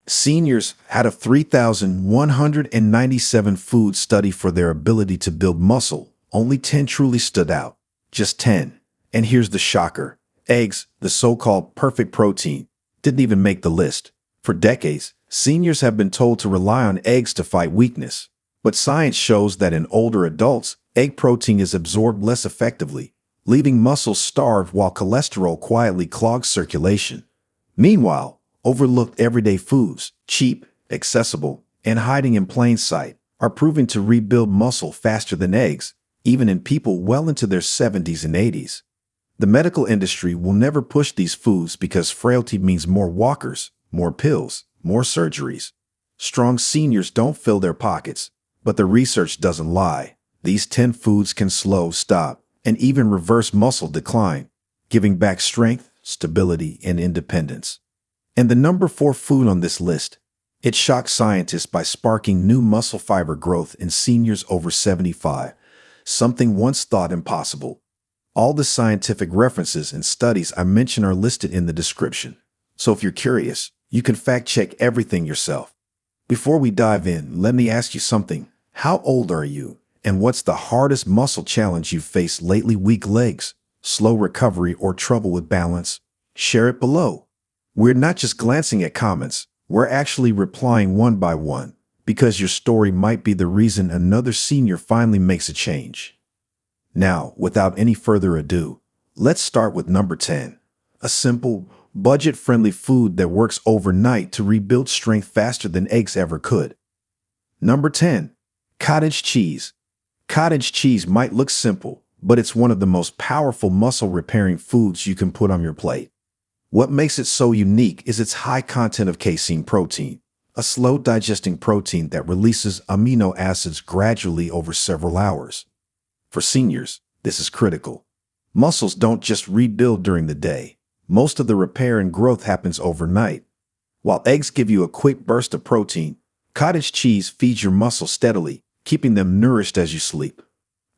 Seniors had a 3,197 food study for their ability to build muscle. Only 10 truly stood out. Just 10. And here's the shocker. Eggs, the so-called perfect protein, didn't even make the list. For decades, seniors have been told to rely on eggs to fight weakness. But science shows that in older adults, egg protein is absorbed less effectively, leaving muscles starved while cholesterol quietly clogs circulation. Meanwhile, overlooked everyday foods, cheap, accessible, and hiding in plain sight, are proving to rebuild muscle faster than eggs, even in people well into their 70s and 80s. The medical industry will never push these foods because frailty means more walkers, more pills, more surgeries. Strong seniors don't fill their pockets, but the research doesn't lie. These 10 foods can slow, stop, and even reverse muscle decline, giving back strength, stability, and independence. And the number 4 food on this list, it shocked scientists by sparking new muscle fiber growth in seniors over 75, something once thought impossible. All the scientific references and studies I mention are listed in the description. So if you're curious, you can fact-check everything yourself. Before we dive in, let me ask you something. How old are you? And what's the hardest muscle challenge you've faced lately? Weak legs, slow recovery, or trouble with balance? Share it below. We're not just glancing at comments, we're actually replying one by one, because your story might be the reason another senior finally makes a change. Now, without any further ado, let's start with number 10, a simple, budget-friendly food that works overnight to rebuild strength faster than eggs ever could. Number 10, cottage cheese. Cottage cheese might look simple, but it's one of the most powerful muscle-repairing foods you can put on your plate. What makes it so unique is its high content of casein protein, a slow-digesting protein that releases amino acids gradually over several hours. For seniors, this is critical. Muscles don't just rebuild during the day. Most of the repair and growth happens overnight. While eggs give you a quick burst of protein, cottage cheese feeds your muscles steadily, keeping them nourished as you sleep.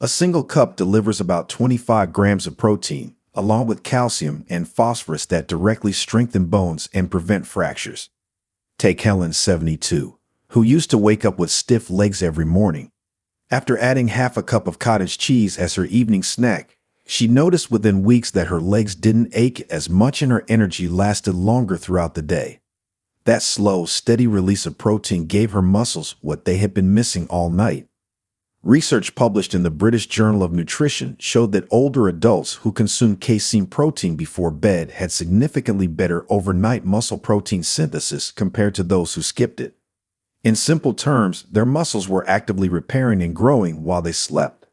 A single cup delivers about 25 grams of protein, along with calcium and phosphorus that directly strengthen bones and prevent fractures. Take Helen, 72, who used to wake up with stiff legs every morning. After adding half a cup of cottage cheese as her evening snack, she noticed within weeks that her legs didn't ache as much and her energy lasted longer throughout the day. That slow, steady release of protein gave her muscles what they had been missing all night. Research published in the British Journal of Nutrition showed that older adults who consumed casein protein before bed had significantly better overnight muscle protein synthesis compared to those who skipped it. In simple terms, their muscles were actively repairing and growing while they slept.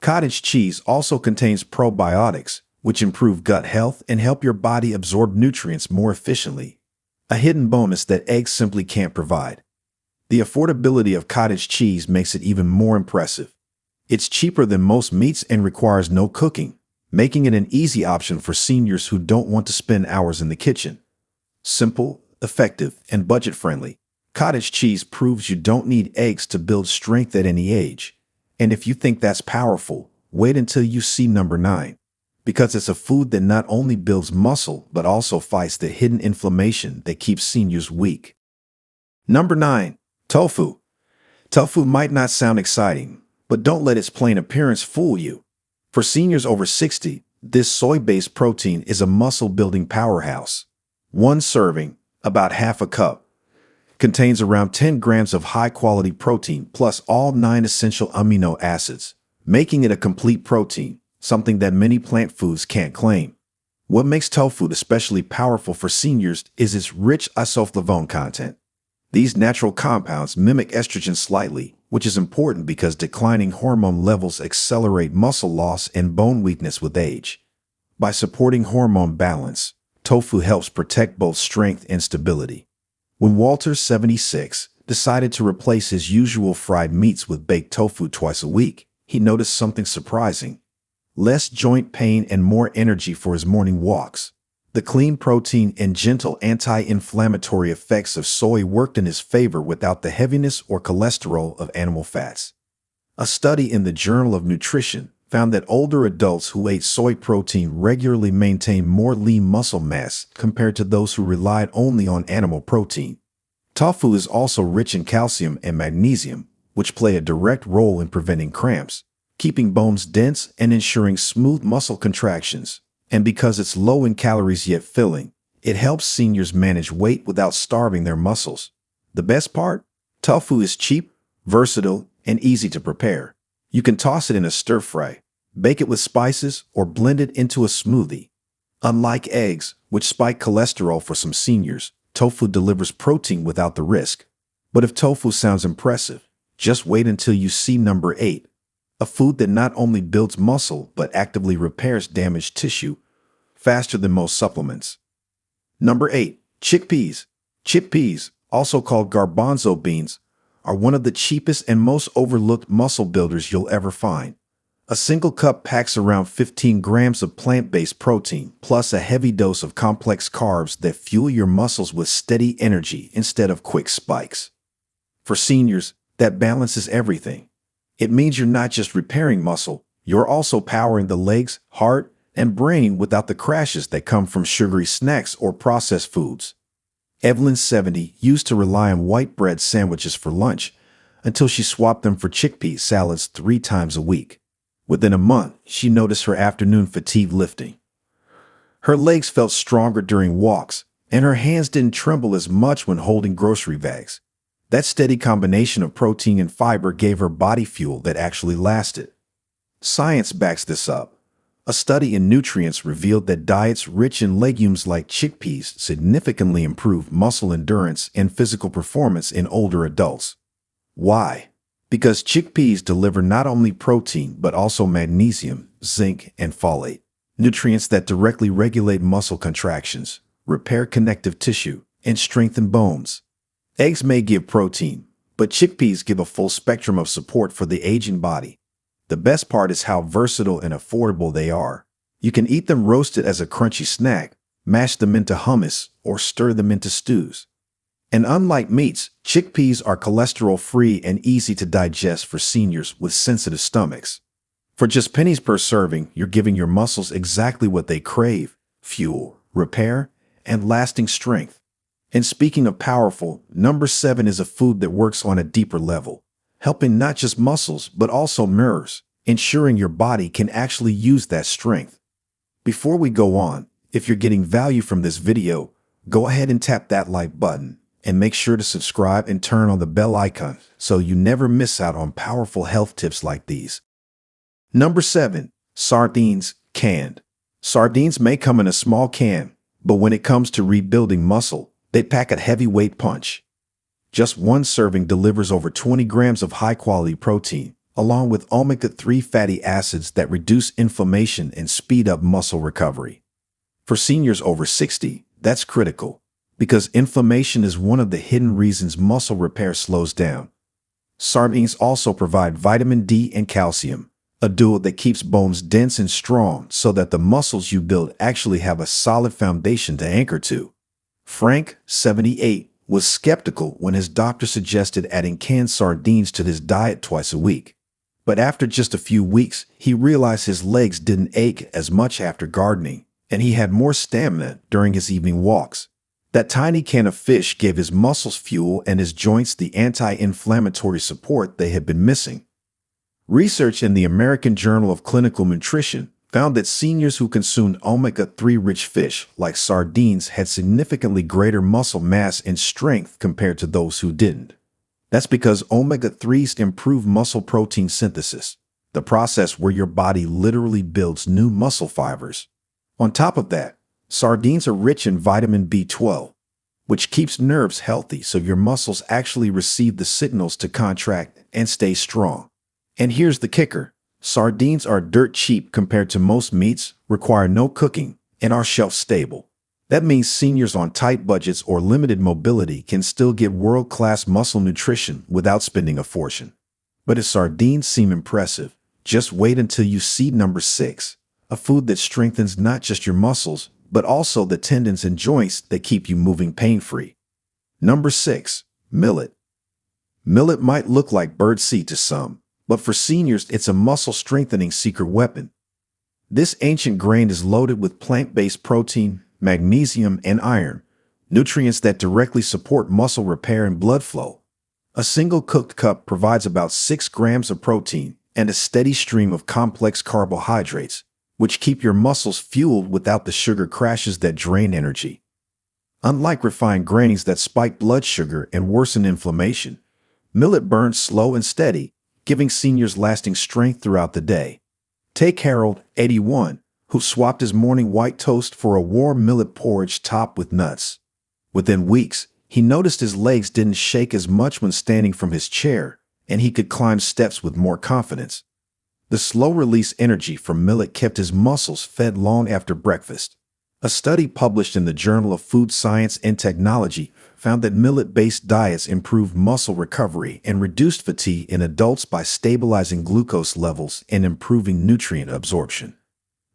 Cottage cheese also contains probiotics, which improve gut health and help your body absorb nutrients more efficiently, a hidden bonus that eggs simply can't provide. The affordability of cottage cheese makes it even more impressive. It's cheaper than most meats and requires no cooking, making it an easy option for seniors who don't want to spend hours in the kitchen. Simple, effective, and budget-friendly, cottage cheese proves you don't need eggs to build strength at any age. And if you think that's powerful, wait until you see number 9, because it's a food that not only builds muscle but also fights the hidden inflammation that keeps seniors weak. Number 9, tofu. Tofu might not sound exciting, but don't let its plain appearance fool you. For seniors over 60, this soy-based protein is a muscle-building powerhouse. One serving, about half a cup, contains around 10 grams of high-quality protein plus all 9 essential amino acids, making it a complete protein, something that many plant foods can't claim. What makes tofu especially powerful for seniors is its rich isoflavone content. These natural compounds mimic estrogen slightly, which is important because declining hormone levels accelerate muscle loss and bone weakness with age. By supporting hormone balance, tofu helps protect both strength and stability. When Walter, 76, decided to replace his usual fried meats with baked tofu twice a week, he noticed something surprising: less joint pain and more energy for his morning walks. The clean protein and gentle anti-inflammatory effects of soy worked in his favor without the heaviness or cholesterol of animal fats. A study in the Journal of Nutrition found that older adults who ate soy protein regularly maintained more lean muscle mass compared to those who relied only on animal protein. Tofu is also rich in calcium and magnesium, which play a direct role in preventing cramps, keeping bones dense, and ensuring smooth muscle contractions. And because it's low in calories yet filling, it helps seniors manage weight without starving their muscles. The best part? Tofu is cheap, versatile, and easy to prepare. You can toss it in a stir fry, bake it with spices, or blend it into a smoothie. Unlike eggs, which spike cholesterol for some seniors, tofu delivers protein without the risk. But if tofu sounds impressive, just wait until you see number 8, a food that not only builds muscle but actively repairs damaged tissue faster than most supplements. Number 8, chickpeas. Chickpeas, also called garbanzo beans, are one of the cheapest and most overlooked muscle builders you'll ever find. A single cup packs around 15 grams of plant-based protein, plus a heavy dose of complex carbs that fuel your muscles with steady energy instead of quick spikes. For seniors, that balances everything. It means you're not just repairing muscle, you're also powering the legs, heart, and brain without the crashes that come from sugary snacks or processed foods. Evelyn, 70, used to rely on white bread sandwiches for lunch until she swapped them for chickpea salads 3 times a week. Within a month, she noticed her afternoon fatigue lifting. Her legs felt stronger during walks, and her hands didn't tremble as much when holding grocery bags. That steady combination of protein and fiber gave her body fuel that actually lasted. Science backs this up. A study in nutrients revealed that diets rich in legumes like chickpeas significantly improve muscle endurance and physical performance in older adults. Why? Because chickpeas deliver not only protein but also magnesium, zinc, and folate, nutrients that directly regulate muscle contractions, repair connective tissue, and strengthen bones. Eggs may give protein, but chickpeas give a full spectrum of support for the aging body. The best part is how versatile and affordable they are. You can eat them roasted as a crunchy snack, mash them into hummus, or stir them into stews. And unlike meats, chickpeas are cholesterol-free and easy to digest for seniors with sensitive stomachs. For just pennies per serving, you're giving your muscles exactly what they crave: fuel, repair, and lasting strength. And speaking of powerful, number 7 is a food that works on a deeper level, helping not just muscles but also nerves, ensuring your body can actually use that strength. Before we go on, if you're getting value from this video, go ahead and tap that like button. And make sure to subscribe and turn on the bell icon so you never miss out on powerful health tips like these. Number 7, sardines, canned. Sardines may come in a small can, but when it comes to rebuilding muscle, they pack a heavyweight punch. Just one serving delivers over 20 grams of high-quality protein, along with omega-3 fatty acids that reduce inflammation and speed up muscle recovery. For seniors over 60, that's critical, because inflammation is one of the hidden reasons muscle repair slows down. Sardines also provide vitamin D and calcium, a duo that keeps bones dense and strong so that the muscles you build actually have a solid foundation to anchor to. Frank, 78, was skeptical when his doctor suggested adding canned sardines to his diet twice a week. But after just a few weeks, he realized his legs didn't ache as much after gardening, and he had more stamina during his evening walks. That tiny can of fish gave his muscles fuel and his joints the anti-inflammatory support they had been missing. Research in the American Journal of Clinical Nutrition found that seniors who consumed omega-3 rich fish, like sardines, had significantly greater muscle mass and strength compared to those who didn't. That's because omega-3s improve muscle protein synthesis, the process where your body literally builds new muscle fibers. On top of that, sardines are rich in vitamin B12, which keeps nerves healthy so your muscles actually receive the signals to contract and stay strong. And here's the kicker. Sardines are dirt cheap compared to most meats, require no cooking, and are shelf-stable. That means seniors on tight budgets or limited mobility can still get world-class muscle nutrition without spending a fortune. But if sardines seem impressive, just wait until you see number 6, a food that strengthens not just your muscles, but also the tendons and joints that keep you moving pain-free. Number 6, millet. Millet might look like birdseed to some, but for seniors, it's a muscle-strengthening secret weapon. This ancient grain is loaded with plant-based protein, magnesium, and iron, nutrients that directly support muscle repair and blood flow. A single cooked cup provides about 6 grams of protein and a steady stream of complex carbohydrates, which keep your muscles fueled without the sugar crashes that drain energy. Unlike refined grains that spike blood sugar and worsen inflammation, millet burns slow and steady, giving seniors lasting strength throughout the day. Take Harold, 81, who swapped his morning white toast for a warm millet porridge topped with nuts. Within weeks, he noticed his legs didn't shake as much when standing from his chair, and he could climb steps with more confidence. The slow-release energy from millet kept his muscles fed long after breakfast. A study published in the Journal of Food Science and Technology found that millet-based diets improved muscle recovery and reduced fatigue in adults by stabilizing glucose levels and improving nutrient absorption.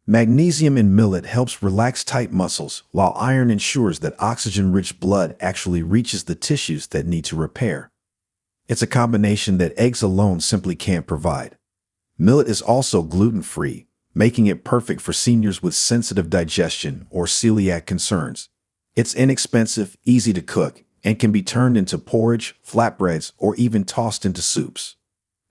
Magnesium in millet helps relax tight muscles, while iron ensures that oxygen-rich blood actually reaches the tissues that need to repair. It's a combination that eggs alone simply can't provide. Millet is also gluten-free, making it perfect for seniors with sensitive digestion or celiac concerns. It's inexpensive, easy to cook, and can be turned into porridge, flatbreads, or even tossed into soups.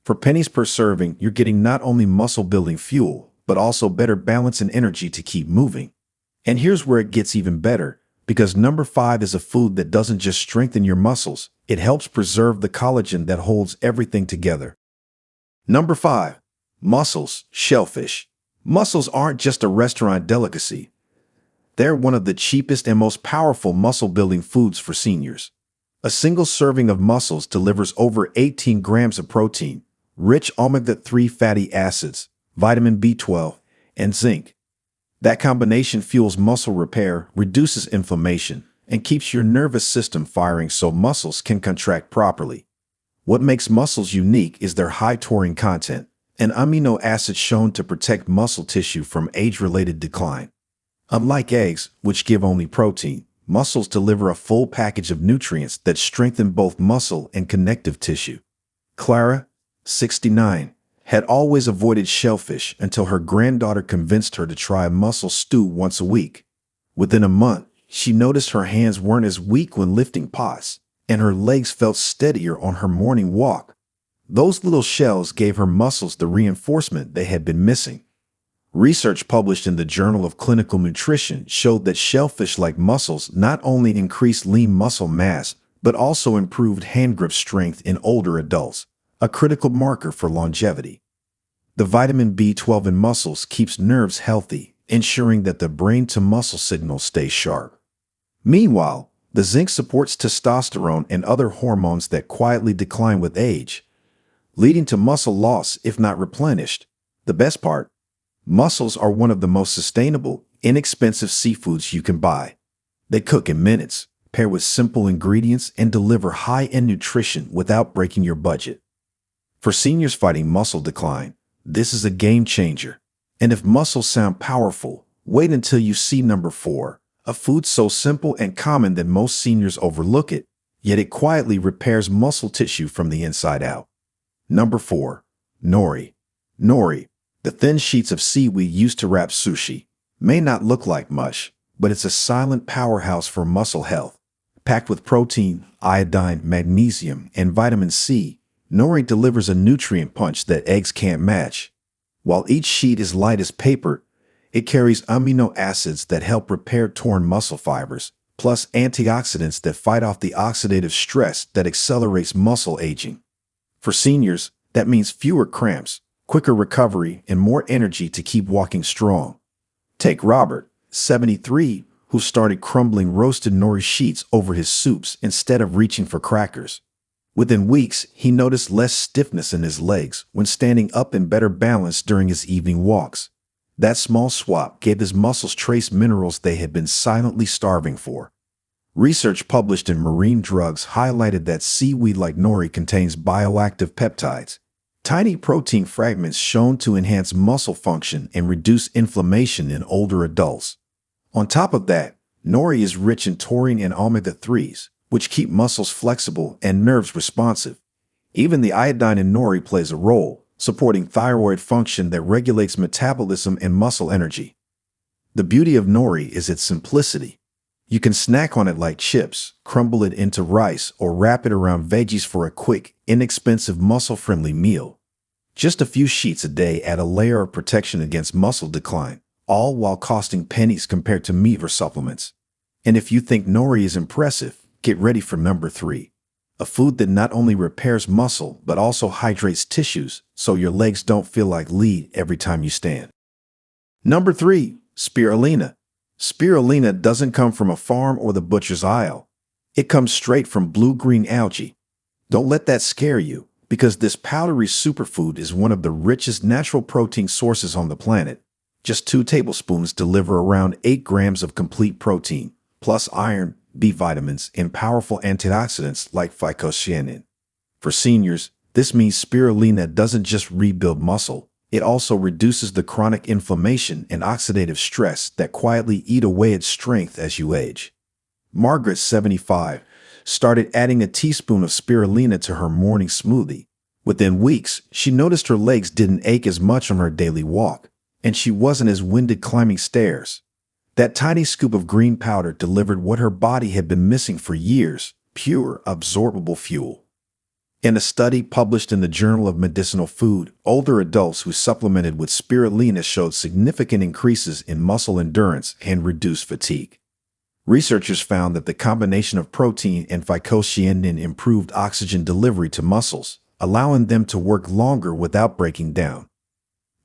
For pennies per serving, you're getting not only muscle-building fuel, but also better balance and energy to keep moving. And here's where it gets even better, because number 5 is a food that doesn't just strengthen your muscles, it helps preserve the collagen that holds everything together. Number 5. Mussels, shellfish. Mussels aren't just a restaurant delicacy. They're one of the cheapest and most powerful muscle-building foods for seniors. A single serving of mussels delivers over 18 grams of protein, rich omega-3 fatty acids, vitamin B12, and zinc. That combination fuels muscle repair, reduces inflammation, and keeps your nervous system firing so muscles can contract properly. What makes mussels unique is their high taurine content, an amino acid shown to protect muscle tissue from age-related decline. Unlike eggs, which give only protein, mussels deliver a full package of nutrients that strengthen both muscle and connective tissue. Clara, 69, had always avoided shellfish until her granddaughter convinced her to try a mussel stew once a week. Within a month, she noticed her hands weren't as weak when lifting pots, and her legs felt steadier on her morning walk. Those little shells gave her muscles the reinforcement they had been missing. Research published in the Journal of Clinical Nutrition showed that shellfish-like mussels not only increased lean muscle mass, but also improved hand grip strength in older adults, a critical marker for longevity. The vitamin B12 in mussels keeps nerves healthy, ensuring that the brain-to-muscle signal stays sharp. Meanwhile, the zinc supports testosterone and other hormones that quietly decline with age, leading to muscle loss if not replenished. The best part? Mussels are one of the most sustainable, inexpensive seafoods you can buy. They cook in minutes, pair with simple ingredients, and deliver high-end nutrition without breaking your budget. For seniors fighting muscle decline, this is a game changer. And if mussels sound powerful, wait until you see number 4, a food so simple and common that most seniors overlook it, yet it quietly repairs muscle tissue from the inside out. Number 4. Nori. Nori, the thin sheets of seaweed used to wrap sushi, may not look like much, but it's a silent powerhouse for muscle health. Packed with protein, iodine, magnesium, and vitamin C, nori delivers a nutrient punch that eggs can't match. While each sheet is light as paper, it carries amino acids that help repair torn muscle fibers, plus antioxidants that fight off the oxidative stress that accelerates muscle aging. For seniors, that means fewer cramps, quicker recovery, and more energy to keep walking strong. Take Robert, 73, who started crumbling roasted nori sheets over his soups instead of reaching for crackers. Within weeks, he noticed less stiffness in his legs when standing up and better balance during his evening walks. That small swap gave his muscles trace minerals they had been silently starving for. Research published in Marine Drugs highlighted that seaweed-like nori contains bioactive peptides, tiny protein fragments shown to enhance muscle function and reduce inflammation in older adults. On top of that, nori is rich in taurine and omega-3s, which keep muscles flexible and nerves responsive. Even the iodine in nori plays a role, supporting thyroid function that regulates metabolism and muscle energy. The beauty of nori is its simplicity. You can snack on it like chips, crumble it into rice, or wrap it around veggies for a quick, inexpensive, muscle-friendly meal. Just a few sheets a day add a layer of protection against muscle decline, all while costing pennies compared to meat or supplements. And if you think nori is impressive, get ready for number 3. A food that not only repairs muscle, but also hydrates tissues so your legs don't feel like lead every time you stand. Number 3. Spirulina. Spirulina doesn't come from a farm or the butcher's aisle. It comes straight from blue-green algae. Don't let that scare you, because this powdery superfood is one of the richest natural protein sources on the planet. Just 2 tablespoons deliver around 8 grams of complete protein, plus iron, B vitamins, and powerful antioxidants like phycocyanin. For seniors, this means spirulina doesn't just rebuild muscle, it also reduces the chronic inflammation and oxidative stress that quietly eat away at strength as you age. Margaret, 75, started adding a teaspoon of spirulina to her morning smoothie. Within weeks, she noticed her legs didn't ache as much on her daily walk, and she wasn't as winded climbing stairs. That tiny scoop of green powder delivered what her body had been missing for years: pure, absorbable fuel. In a study published in the Journal of Medicinal Food, older adults who supplemented with spirulina showed significant increases in muscle endurance and reduced fatigue. Researchers found that the combination of protein and phycocyanin improved oxygen delivery to muscles, allowing them to work longer without breaking down.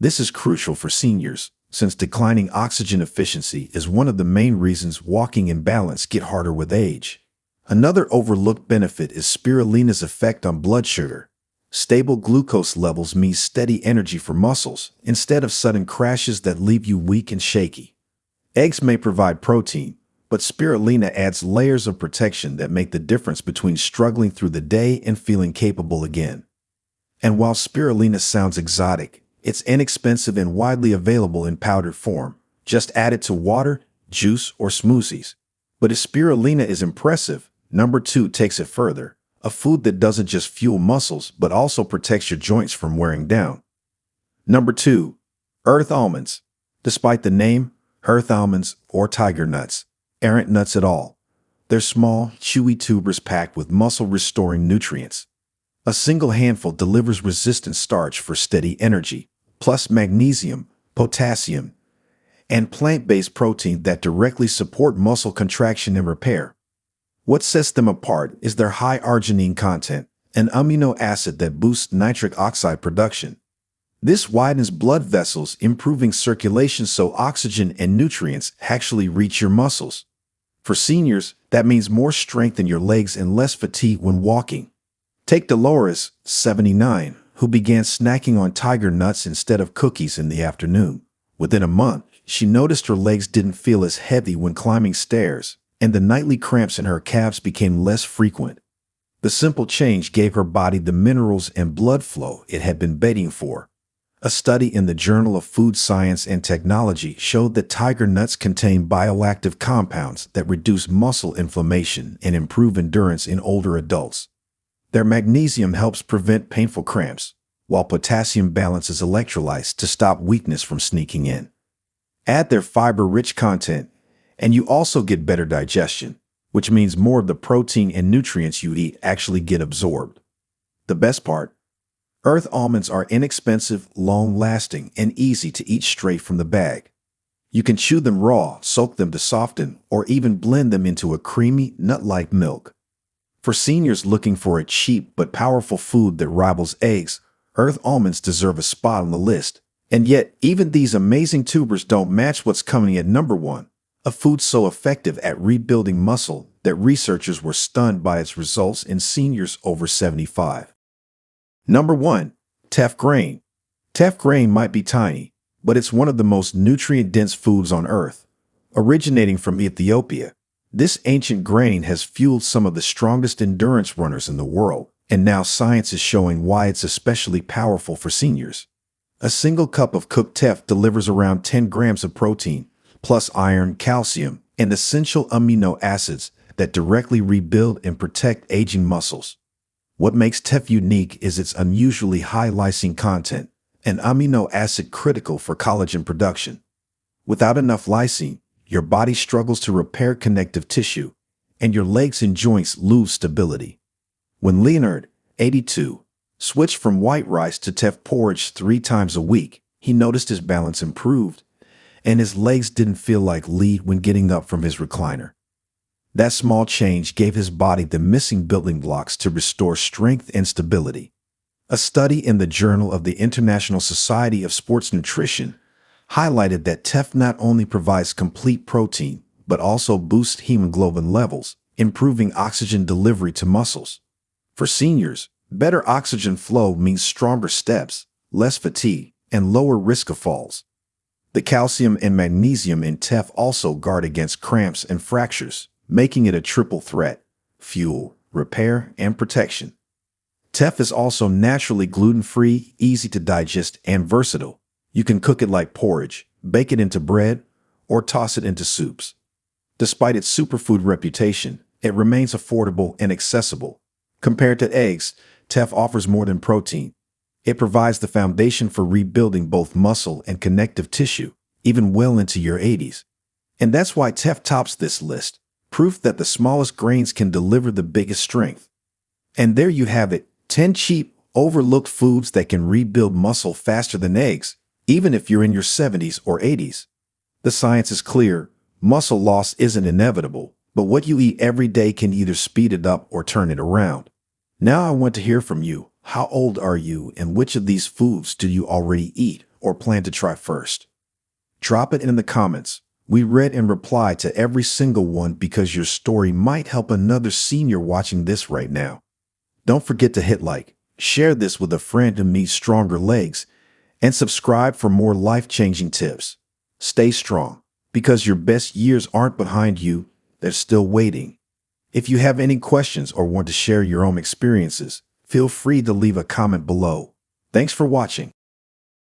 This is crucial for seniors, since declining oxygen efficiency is one of the main reasons walking and balance get harder with age. Another overlooked benefit is spirulina's effect on blood sugar. Stable glucose levels mean steady energy for muscles, instead of sudden crashes that leave you weak and shaky. Eggs may provide protein, but spirulina adds layers of protection that make the difference between struggling through the day and feeling capable again. And while spirulina sounds exotic, it's inexpensive and widely available in powdered form. Just add it to water, juice, or smoothies. But if spirulina is impressive, number 2 takes it further. A food that doesn't just fuel muscles, but also protects your joints from wearing down. Number 2. Earth almonds. Despite the name, earth almonds, or tiger nuts, aren't nuts at all. They're small, chewy tubers packed with muscle-restoring nutrients. A single handful delivers resistant starch for steady energy, plus magnesium, potassium, and plant-based protein that directly support muscle contraction and repair. What sets them apart is their high arginine content, an amino acid that boosts nitric oxide production. This widens blood vessels, improving circulation so oxygen and nutrients actually reach your muscles. For seniors, that means more strength in your legs and less fatigue when walking. Take Dolores, 79, who began snacking on tiger nuts instead of cookies in the afternoon. Within a month, she noticed her legs didn't feel as heavy when climbing stairs, and the nightly cramps in her calves became less frequent. The simple change gave her body the minerals and blood flow it had been begging for. A study in the Journal of Food Science and Technology showed that tiger nuts contain bioactive compounds that reduce muscle inflammation and improve endurance in older adults. Their magnesium helps prevent painful cramps, while potassium balances electrolytes to stop weakness from sneaking in. Add their fiber-rich content, and you also get better digestion, which means more of the protein and nutrients you eat actually get absorbed. The best part? Earth almonds are inexpensive, long-lasting, and easy to eat straight from the bag. You can chew them raw, soak them to soften, or even blend them into a creamy, nut-like milk. For seniors looking for a cheap but powerful food that rivals eggs, earth almonds deserve a spot on the list. And yet, even these amazing tubers don't match what's coming at number 1, a food so effective at rebuilding muscle that researchers were stunned by its results in seniors over 75. Number 1. Teff grain. Teff grain might be tiny, but it's one of the most nutrient-dense foods on Earth. Originating from Ethiopia, this ancient grain has fueled some of the strongest endurance runners in the world, and now science is showing why it's especially powerful for seniors. A single cup of cooked teff delivers around 10 grams of protein, plus iron, calcium, and essential amino acids that directly rebuild and protect aging muscles. What makes teff unique is its unusually high lysine content, an amino acid critical for collagen production. Without enough lysine, your body struggles to repair connective tissue, and your legs and joints lose stability. When Leonard, 82, switched from white rice to Teff porridge 3 times a week, he noticed his balance improved, and his legs didn't feel like lead when getting up from his recliner. That small change gave his body the missing building blocks to restore strength and stability. A study in the Journal of the International Society of Sports Nutrition highlighted that Teff not only provides complete protein, but also boosts hemoglobin levels, improving oxygen delivery to muscles. For seniors, better oxygen flow means stronger steps, less fatigue, and lower risk of falls. The calcium and magnesium in Teff also guard against cramps and fractures, making it a triple threat: fuel, repair, and protection. Teff is also naturally gluten-free, easy to digest, and versatile. You can cook it like porridge, bake it into bread, or toss it into soups. Despite its superfood reputation, it remains affordable and accessible. Compared to eggs, Teff offers more than protein. It provides the foundation for rebuilding both muscle and connective tissue, even well into your 80s. And that's why Teff tops this list. Proof that the smallest grains can deliver the biggest strength. And there you have it, 10 cheap, overlooked foods that can rebuild muscle faster than eggs, even if you're in your 70s or 80s. The science is clear: muscle loss isn't inevitable, but what you eat every day can either speed it up or turn it around. Now I want to hear from you. How old are you, and which of these foods do you already eat or plan to try first? Drop it in the comments. We read and reply to every single one because your story might help another senior watching this right now. Don't forget to hit like, share this with a friend who needs stronger legs, and subscribe for more life-changing tips. Stay strong, because your best years aren't behind you, they're still waiting. If you have any questions or want to share your own experiences, feel free to leave a comment below. Thanks for watching.